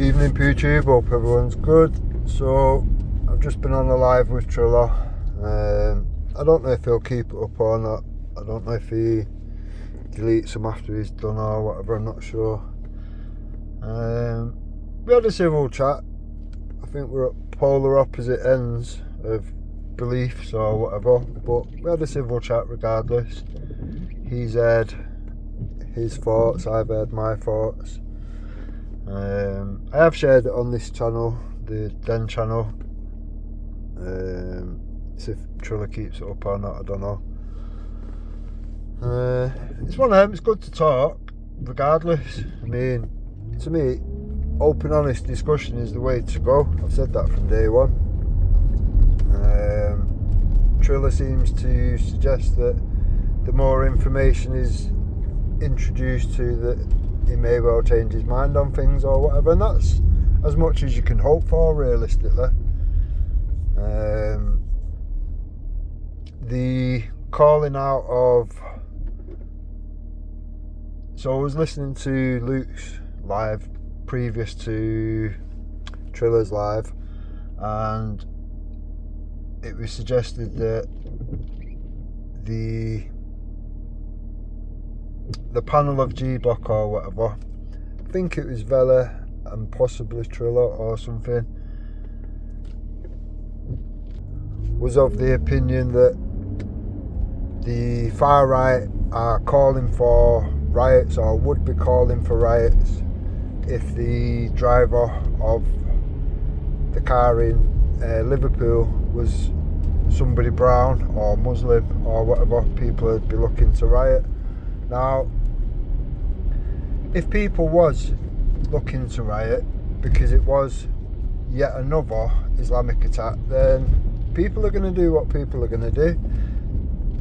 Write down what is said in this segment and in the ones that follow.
Evening YouTube, hope everyone's good. So I've just been on a live with Trilla. I don't know if he'll keep it up or not. I don't know if he deletes them after he's done or whatever, I'm not sure. We had a civil chat. I think we're at polar opposite ends of beliefs or whatever, but we had a civil chat regardless. He's aired his thoughts, I've aired my thoughts. I have shared it on this channel, the Den channel. See if Trilla keeps it up or not, I don't know. It's one of them, it's good to talk regardless. I mean, to me, open honest discussion is the way to go. I've said that from day one. Trilla seems to suggest that the more information is introduced to, that he may well change his mind on things or whatever, and that's as much as you can hope for realistically. The calling out of, so I was listening to Luke's live previous to Trilla's live, and it was suggested that the panel of G-Block or whatever, I think it was Vela and possibly Trilla or something, was of the opinion that the far right are calling for riots or would be calling for riots if the driver of the car in Liverpool was somebody brown or Muslim or whatever. People would be looking to riot. Now, if people was looking to riot because it was yet another Islamic attack, then people are going to do what people are going to do.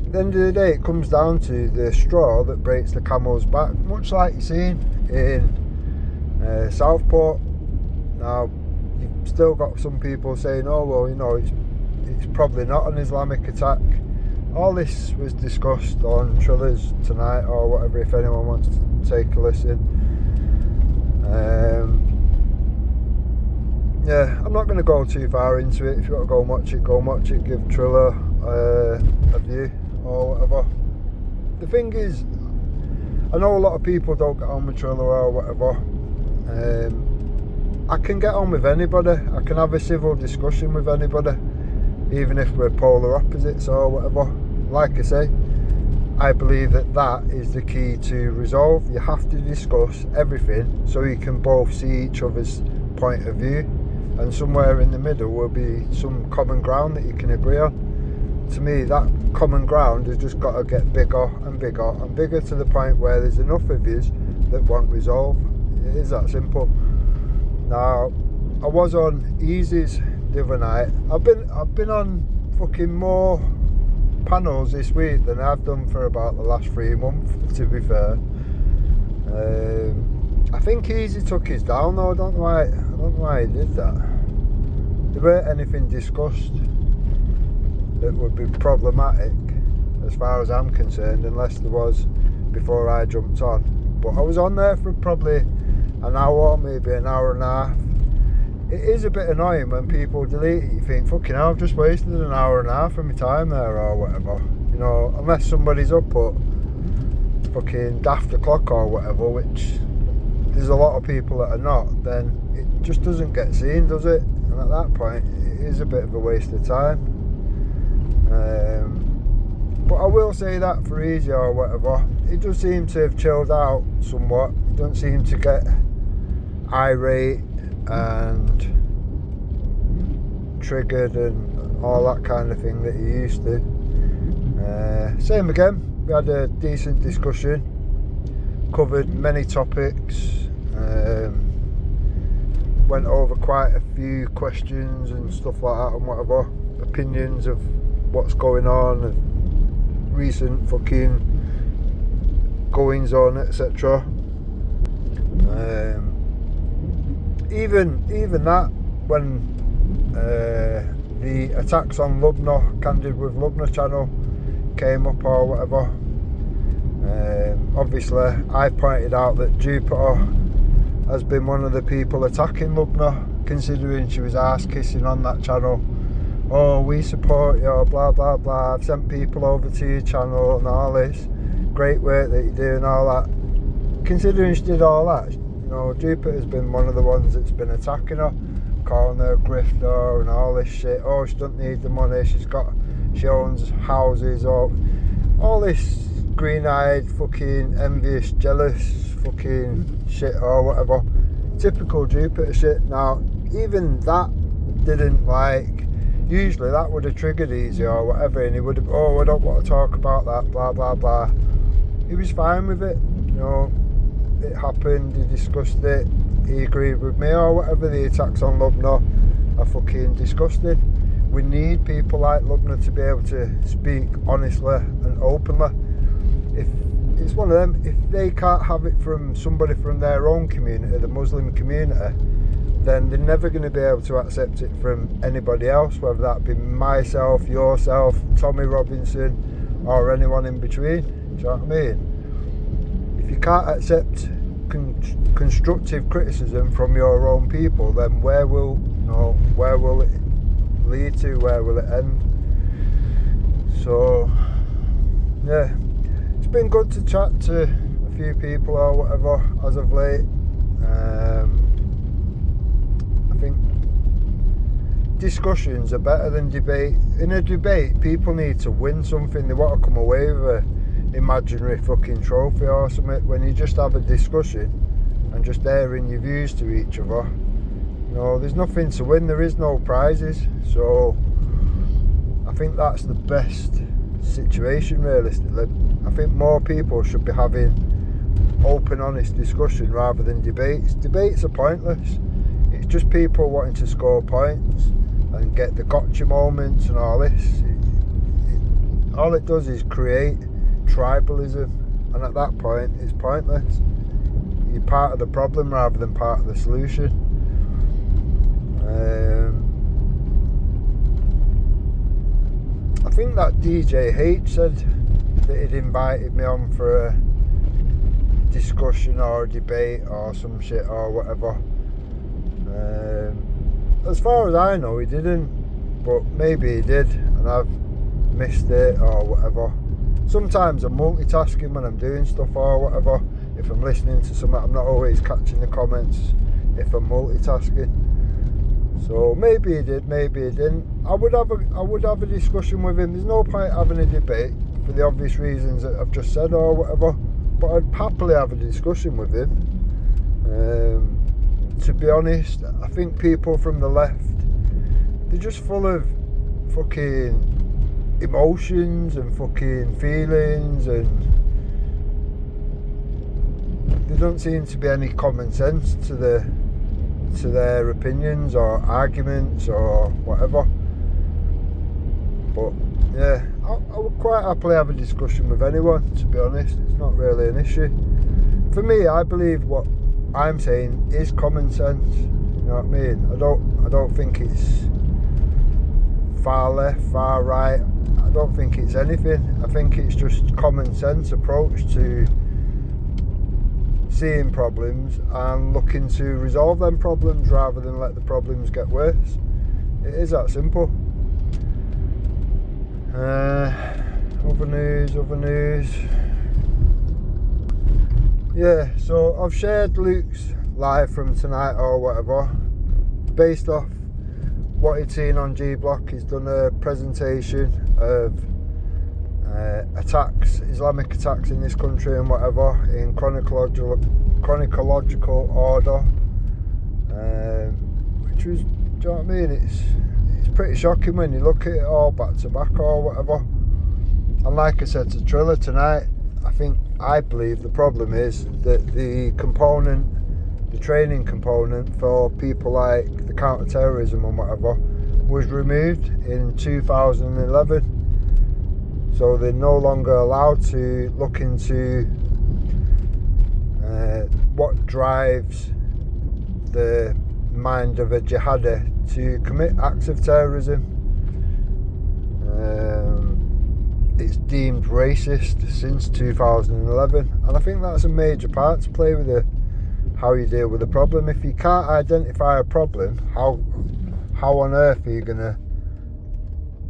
At the end of the day, it comes down to the straw that breaks the camel's back, much like you're seeing in Southport. Now, you've still got some people saying, oh well, you know, it's probably not an Islamic attack. All this was discussed on Trilla's tonight or whatever, if anyone wants to take a listen. Yeah, I'm not going to go too far into it. If you want to go and watch it, go and watch it. Give Trilla a view or whatever. The thing is, I know a lot of people don't get on with Trilla or whatever. I can get on with anybody. I can have a civil discussion with anybody, even if we're polar opposites or whatever. Like I say, I believe that is the key to resolve. You have to discuss everything so you can both see each other's point of view, and somewhere in the middle will be some common ground that you can agree on. To me, that common ground has just got to get bigger and bigger and bigger to the point where there's enough of yous that want resolve. It is that simple. Now, I was on Easy's the other night. I've been on fucking more panels this week than I've done for about the last 3 months, to be fair. I think Easy took his down though. I don't know why he did that. There weren't anything discussed that would be problematic as far as I'm concerned, unless there was before I jumped on. But I was on there for probably an hour, maybe an hour and a half. It is a bit annoying when people delete it. You think, fucking hell, I've just wasted an hour and a half of my time there or whatever. You know, unless somebody's up at fucking daft o'clock or whatever, which there's a lot of people that are not, then it just doesn't get seen, does it? And at that point, it is a bit of a waste of time. But I will say that for Easy or whatever, he does seem to have chilled out somewhat. He doesn't seem to get irate and triggered and all that kind of thing that he used to. Same again, we had a decent discussion, covered many topics, went over quite a few questions and stuff like that and whatever, opinions of what's going on and recent fucking goings on, etc. Even that, when the attacks on Lubna, Candid with Lubna channel came up or whatever, obviously I pointed out that Jupiter has been one of the people attacking Lubna, considering she was arse kissing on that channel. Oh, we support you, blah blah blah, I've sent people over to your channel and all this great work that you do and all that. Considering she did all that, Jupiter's been one of the ones that's been attacking her, calling her a grifter and all this shit. Oh, she doesn't need the money, she owns houses, or all this green-eyed, fucking envious, jealous fucking shit or whatever. Typical Jupiter shit. Now, even that didn't usually that would have triggered Easy or whatever, and he would have, I don't want to talk about that, blah blah blah. He was fine with it, it happened, he discussed it, he agreed with me or whatever. The attacks on Lubna are fucking disgusting. We need people like Lubna to be able to speak honestly and openly. If it's one of them, if they can't have it from somebody from their own community, the Muslim community, then they're never going to be able to accept it from anybody else, whether that be myself, yourself, Tommy Robinson, or anyone in between. Do you know what I mean? If you can't accept constructive criticism from your own people, then where will it lead to? Where will it end? So yeah, it's been good to chat to a few people or whatever as of late. I think discussions are better than debate. In a debate, people need to win something. They want to come away with an imaginary fucking trophy or something. When you just have a discussion and just airing your views to each other, there's nothing to win. There is no prizes. So I think that's the best situation, realistically. I think more people should be having open, honest discussion rather than debates. Debates are pointless. It's just people wanting to score points and get the gotcha moments and all this. All it does is create tribalism, and at that point it's pointless. You're part of the problem rather than part of the solution. I think that DJ H said that he'd invited me on for a discussion or a debate or some shit or whatever. As far as I know, he didn't, but maybe he did and I've missed it or whatever. Sometimes I'm multitasking when I'm doing stuff or whatever. If I'm listening to something, I'm not always catching the comments if I'm multitasking. So maybe he did, maybe he didn't. I would have a discussion with him. There's no point having a debate for the obvious reasons that I've just said or whatever, but I'd happily have a discussion with him. To be Honest, I think people from the left, they're just full of fucking emotions and fucking feelings, and there don't seem to be any common sense to their opinions or arguments or whatever. But yeah, I would quite happily have a discussion with anyone, to be honest. It's not really an issue. For me, I believe what I'm saying is common sense. You know what I mean? I don't think it's far left, far right. I don't think it's anything. I think it's just common sense approach to seeing problems and looking to resolve them problems rather than let the problems get worse. It is that simple. Other news. Yeah, so I've shared Luke's live from tonight or whatever. Based off what he'd seen on G Block, he's done a presentation of Islamic attacks in this country and whatever, in chronological order, which was, do you know what I mean? It's pretty shocking when you look at it all back to back or whatever. And like I said to Trilla tonight, I believe the problem is that the training component for people like the counter-terrorism and whatever was removed in 2011. So they're no longer allowed to look into what drives the mind of a jihadi to commit acts of terrorism. It's deemed racist since 2011, and I think that's a major part to play with the how you deal with the problem. If you can't identify a problem, how on earth are you going to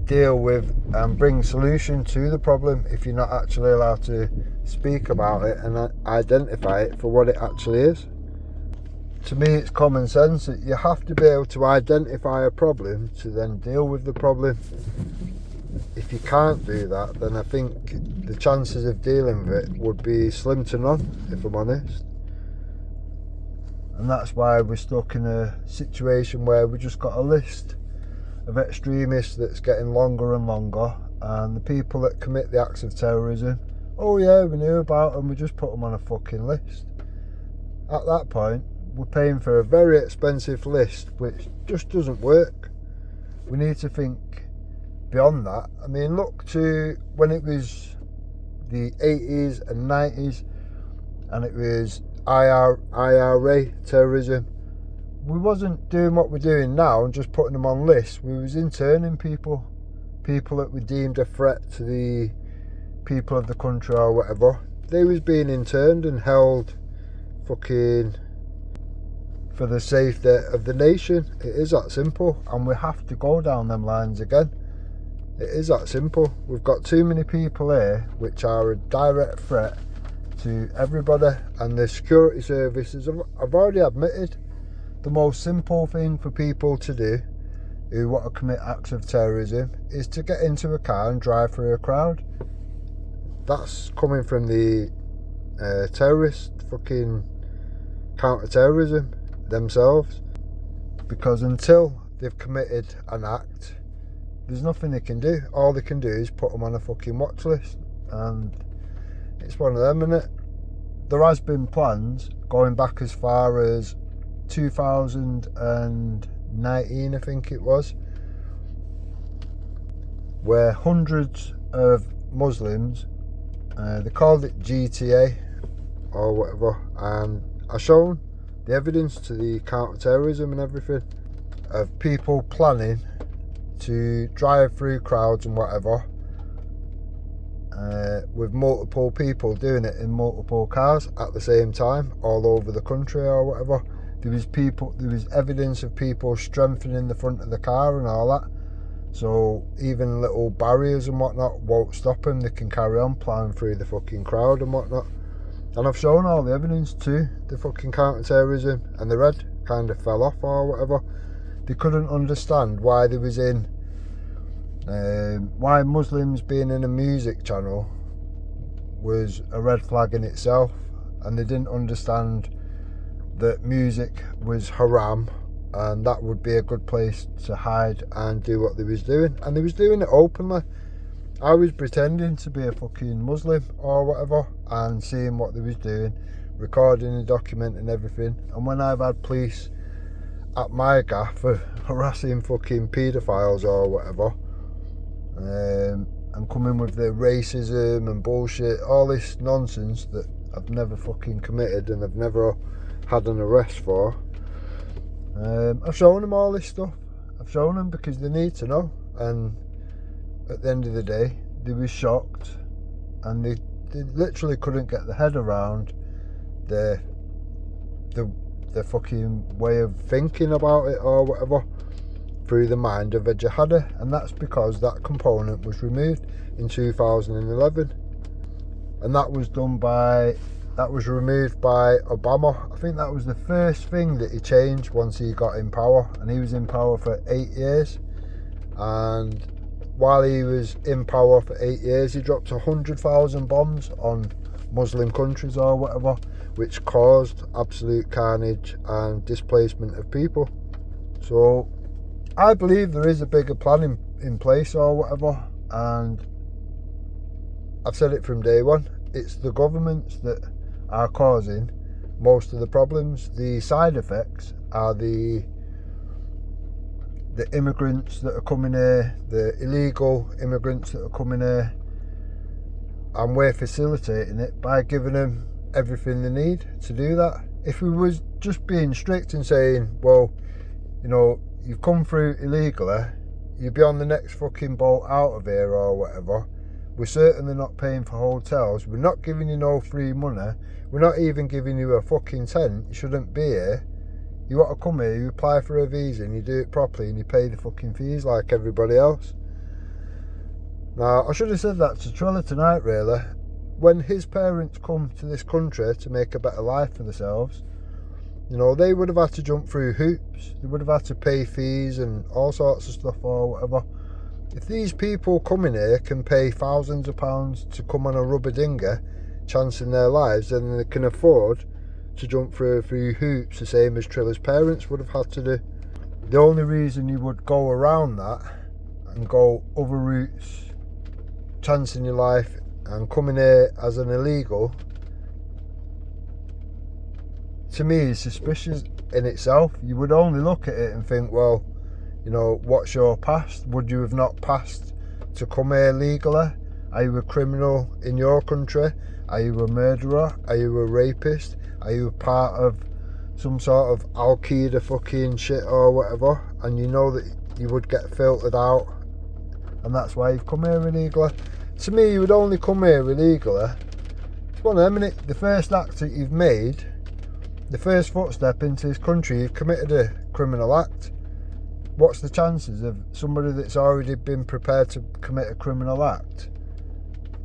deal with and bring solution to the problem if you're not actually allowed to speak about it and identify it for what it actually is? To me, it's common sense that you have to be able to identify a problem to then deal with the problem. If you can't do that, then I think the chances of dealing with it would be slim to none, if I'm honest. And that's why we're stuck in a situation where we just got a list of extremists that's getting longer and longer, and the people that commit the acts of terrorism, oh yeah, we knew about them, we just put them on a fucking list. At that point, we're paying for a very expensive list which just doesn't work. We need to think beyond that. I mean, look to when it was the 80s and 90s and it was IRA terrorism. We wasn't doing what we're doing now and just putting them on lists. We was interning people that were deemed a threat to the people of the country or whatever. They was being interned and held fucking for the safety of the nation. It is that simple, and we have to go down them lines again. It is that simple. We've got too many people here which are a direct threat to everybody, and the security services have already admitted the most simple thing for people to do who want to commit acts of terrorism is to get into a car and drive through a crowd. That's coming from the terrorist fucking counter-terrorism themselves, because until they've committed an act, there's nothing they can do. All they can do is put them on a fucking watch list, and it's one of them, innit? There has been plans going back as far as 2019, I think it was, where hundreds of Muslims, they called it GTA or whatever, and are shown the evidence to the counter-terrorism and everything of people planning to drive through crowds and whatever, with multiple people doing it in multiple cars at the same time all over the country or whatever. There was evidence of people strengthening the front of the car and all that, so even little barriers and whatnot won't stop them. They can carry on plowing through the fucking crowd and whatnot. And I've shown all the evidence to the fucking counter-terrorism, and the red kind of fell off or whatever. They couldn't understand why they was in, why Muslims being in a music channel was a red flag in itself, and they didn't understand that music was haram and that would be a good place to hide and do what they was doing, and they was doing it openly. I was pretending to be a fucking Muslim or whatever and seeing what they was doing, recording and documenting everything. And when I've had police at my gaff for harassing fucking paedophiles or whatever, and coming with their racism and bullshit, all this nonsense that I've never fucking committed and I've never had an arrest for, I've shown them all this stuff. I've shown them because they need to know. And at the end of the day, they were shocked, and they literally couldn't get their head around the fucking way of thinking about it or whatever through the mind of a jihadi. And that's because that component was removed in 2011, and that was removed by Obama. I think that was the first thing that he changed once he got in power, and he was in power for 8 years. And while he was in power for 8 years, he dropped 100,000 bombs on Muslim countries or whatever, which caused absolute carnage and displacement of people. So I believe there is a bigger plan in place or whatever, and I've said it from day one. It's the governments that are causing most of the problems. The side effects are the immigrants that are coming here, the illegal immigrants that are coming here, and we're facilitating it by giving them everything they need to do that. If we was just being strict and saying, well, you know, you've come through illegally, you'll be on the next fucking boat out of here or whatever, We're certainly not paying for hotels. We're not giving you no free money. We're not even giving you a fucking tent. You shouldn't be here. You want to come here, you apply for a visa and you do it properly and you pay the fucking fees like everybody else. Now, I should have said that to Trilla tonight, really. When his parents come to this country to make a better life for themselves, you know, they would have had to jump through hoops. They would have had to pay fees and all sorts of stuff or whatever. If these people coming here can pay thousands of pounds to come on a rubber dinghy, chancing their lives, then they can afford to jump through a few hoops, the same as Trilla's parents would have had to do. The only reason you would go around that and go other routes, chancing your life and coming here as an illegal, to me is suspicious in itself. You would only look at it and think, well, you know, what's your past? Would you have not passed to come here legally? Are you a criminal in your country? Are you a murderer? Are you a rapist? Are you a part of some sort of Al-Qaeda fucking shit or whatever? And you know that you would get filtered out, and that's why you've come here illegally. To me, you would only come here illegally. It's one of them, innit? The first act that you've made, the first footstep into this country, you've committed a criminal act. What's the chances of somebody that's already been prepared to commit a criminal act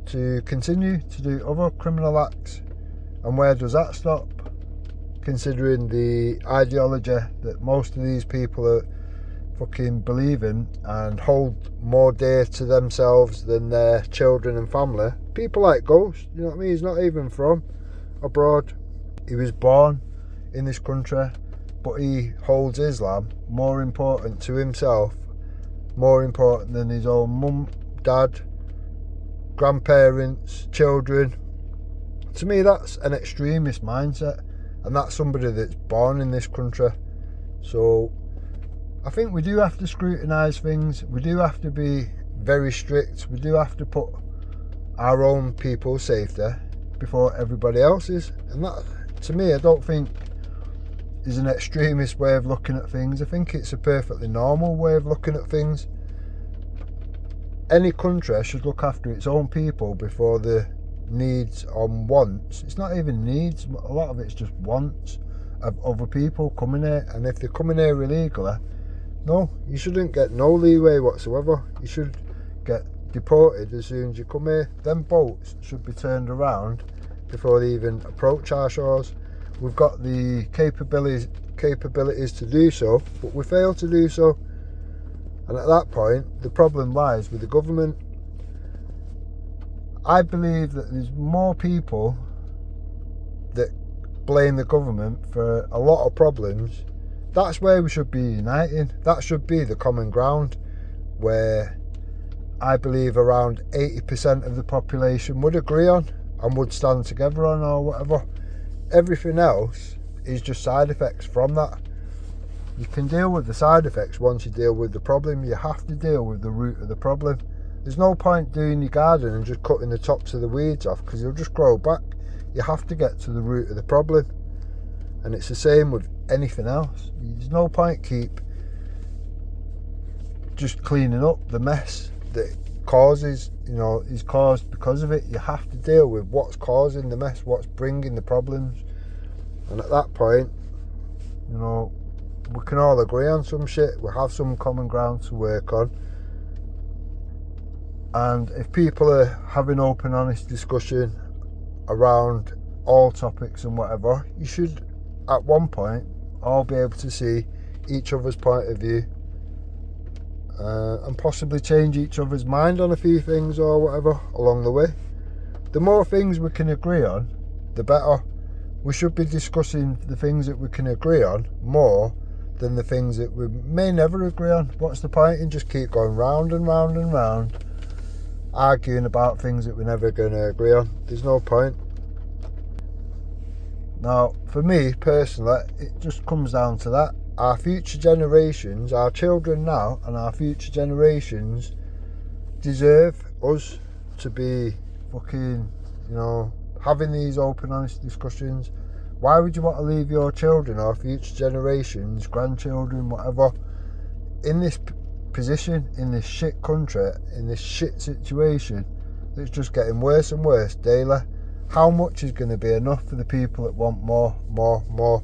to continue to do other criminal acts? And where does that stop? Considering the ideology that most of these people are fucking believe in and hold more dear to themselves than their children and family. People like Ghost, you know what I mean? He's not even from abroad. He was born in this country, but he holds Islam more important to himself, more important than his own mum, dad, grandparents, children. To me, that's an extremist mindset, and that's somebody that's born in this country. So I think we do have to scrutinise things. We do have to be very strict. We do have to put our own people's safety before everybody else's. And that, to me, I don't think is an extremist way of looking at things. I think it's a perfectly normal way of looking at things. Any country should look after its own people before the needs and wants. It's not even needs, a lot of it's just wants of other people coming here. And if they're coming here illegally, no, you shouldn't get no leeway whatsoever. You should get deported as soon as you come here. Them boats should be turned around before they even approach our shores. We've got the capabilities to do so, but we fail to do so. And at that point, the problem lies with the government. I believe that there's more people that blame the government for a lot of problems. That's where we should be uniting. That should be the common ground, where I believe around 80% of the population would agree on and would stand together on, or whatever. Everything else is just side effects from that. You can deal with the side effects once you deal with the problem. You have to deal with the root of the problem. There's no point doing your garden and just cutting the tops of the weeds off, because they'll just grow back. You have to get to the root of the problem. And it's the same with anything else. There's no point keep just cleaning up the mess that causes, is caused because of it. You have to deal with what's causing the mess, what's bringing the problems. And at that point, we can all agree on some shit. We have some common ground to work on. And if people are having open, honest discussion around all topics and whatever, you should, at one point, all be able to see each other's point of view and possibly change each other's mind on a few things or whatever along the way. The more things we can agree on, the better. We should be discussing the things that we can agree on more than the things that we may never agree on. What's the point in just keep going round and round and round, arguing about things that we're never going to agree on? There's no point. Now, for me personally, it just comes down to that. Our future generations, our children now and our future generations deserve us to be fucking, having these open, honest discussions. Why would you want to leave your children or future generations, grandchildren, whatever, in this position, in this shit country, in this shit situation It's just getting worse and worse daily. How much is going to be enough for the people that want more?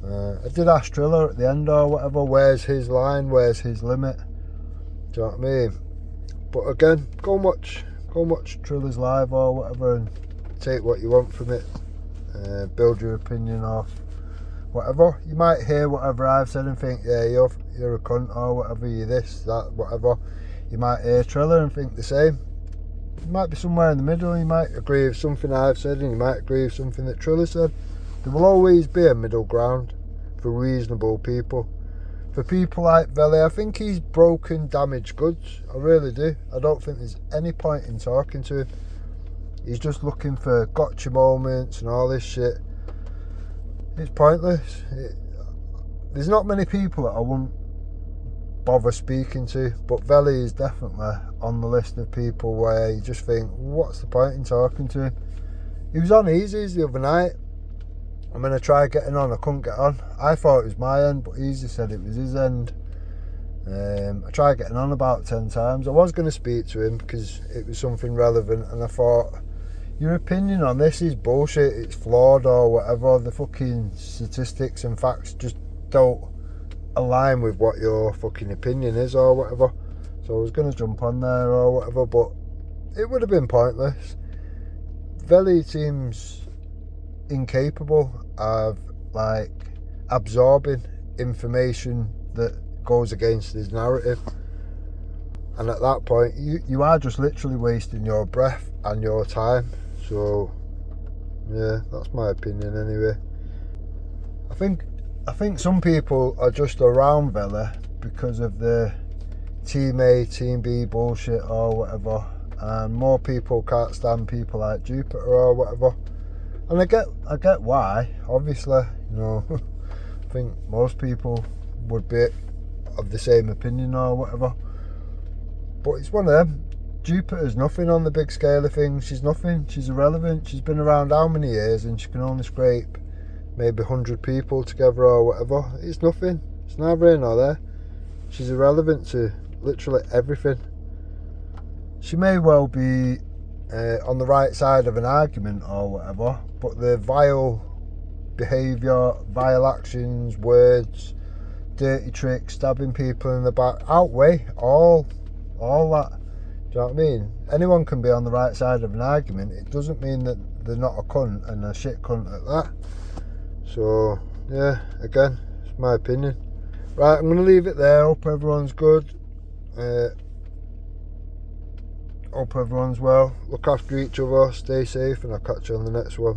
I did ask Trilla at the end or whatever, where's his line, where's his limit? Do you know what I mean? But again, go watch Trilla's live or whatever and take what you want from it. Build your opinion off whatever. You might hear whatever I've said and think, yeah, you're a cunt or whatever, you're this, that, whatever. You might hear Trilla and think the same. You might be somewhere in the middle. You might agree with something I've said and you might agree with something that Trilla said. There will always be a middle ground for reasonable people. For people like Veli, I think he's broken damaged goods. I really do. I don't think there's any point in talking to him. He's just looking for gotcha moments and all this shit. It's pointless. There's not many people that I wouldn't bother speaking to, but Veli is definitely on the list of people where you just think, what's the point in talking to him? He was on Easy's the other night. I'm going to try getting on. I couldn't get on. I thought it was my end, but Easy said it was his end. I tried getting on about 10 times. I was going to speak to him because it was something relevant, and I thought, your opinion on this is bullshit, it's flawed or whatever. The fucking statistics and facts just don't align with what your fucking opinion is or whatever. So I was going to jump on there or whatever, but it would have been pointless. Veli seems incapable of like absorbing information that goes against his narrative, and at that point you are just literally wasting your breath and your time. So yeah, that's my opinion anyway. I think some people are just around Veli because of the Team A, Team B bullshit or whatever, and more people can't stand people like Jupiter or whatever. And I get why, obviously, you know. I think most people would be of the same opinion or whatever. But it's one of them. Jupiter's nothing on the big scale of things. She's nothing. She's irrelevant. She's been around how many years and she can only scrape maybe 100 people together or whatever. It's nothing. It's neither here nor there. She's irrelevant to literally everything. She may well be on the right side of an argument or whatever, but the vile behaviour, vile actions, words, dirty tricks, stabbing people in the back outweigh all that. Do you know what I mean? Anyone can be on the right side of an argument. It doesn't mean that they're not a cunt, and a shit cunt at that. So yeah, again, it's my opinion. Right, I'm going to leave it there. Hope everyone's good. Hope everyone's well. Look after each other, stay safe, and I'll catch you on the next one.